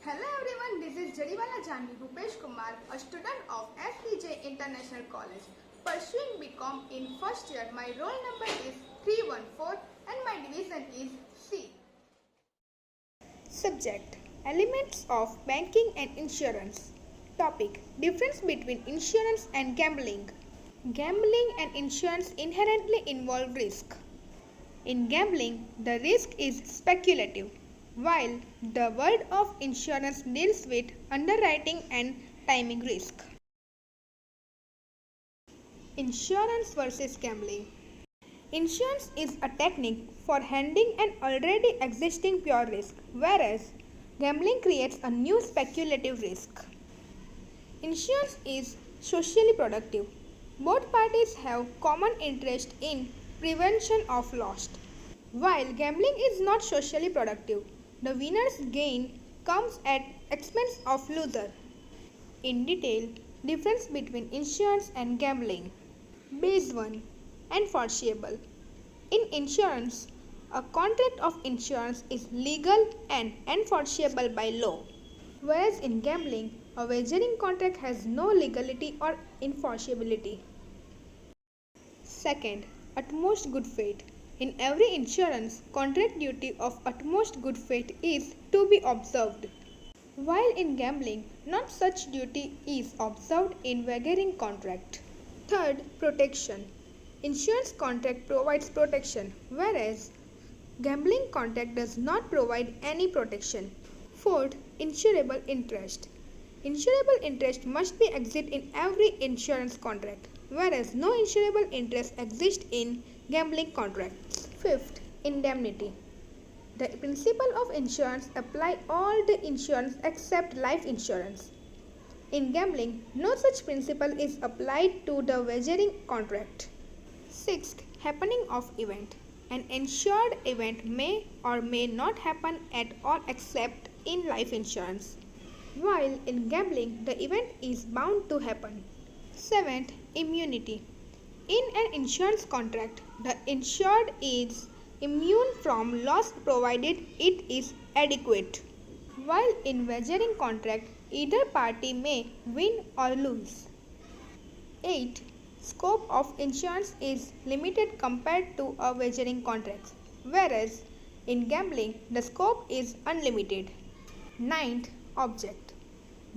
Hello everyone, this is Jariwala Janvi Rupesh Kumar, a student of FPJ International College, pursuing BCom in first year. My roll number is 314 and my division is C. Subject: Elements of Banking and Insurance. Topic: Difference between insurance and gambling. Gambling and insurance inherently involve risk. In gambling, the risk is speculative, while the world of insurance deals with underwriting and timing risk. Insurance versus gambling. Insurance is a technique for handling an already existing pure risk, whereas gambling creates a new speculative risk. Insurance is socially productive. Both parties have common interest in prevention of loss. While gambling is not socially productive, the winner's gain comes at expense of loser. In detail, difference between insurance and gambling. Base 1. Enforceable. In insurance, a contract of insurance is legal and enforceable by law, whereas in gambling, a wagering contract has no legality or enforceability. Second, utmost good faith. In every insurance, contract duty of utmost good faith is to be observed, while in gambling, not such duty is observed in wagering contract. Third, protection. Insurance contract provides protection, whereas gambling contract does not provide any protection. Fourth, insurable interest. Insurable interest must be exist in every insurance contract, whereas no insurable interest exists in gambling contracts. Fifth, indemnity. The principle of insurance apply all the insurance except life insurance. In gambling, no such principle is applied to the wagering contract. Sixth, happening of event. An insured event may or may not happen at all except in life insurance, while in gambling the event is bound to happen. Seventh, immunity. In an insurance contract, the insured is immune from loss provided it is adequate, while in wagering contract, either party may win or lose. 8. Scope of insurance is limited compared to a wagering contract, whereas in gambling, the scope is unlimited. 9th, object.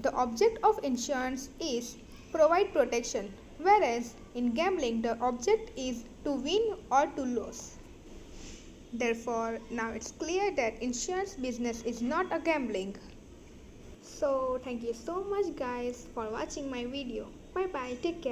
The object of insurance is provide protection, whereas in gambling the object is to win or to lose. Therefore, now it's clear that insurance business is not a gambling. So, thank you so much guys for watching my video. Bye bye, take care.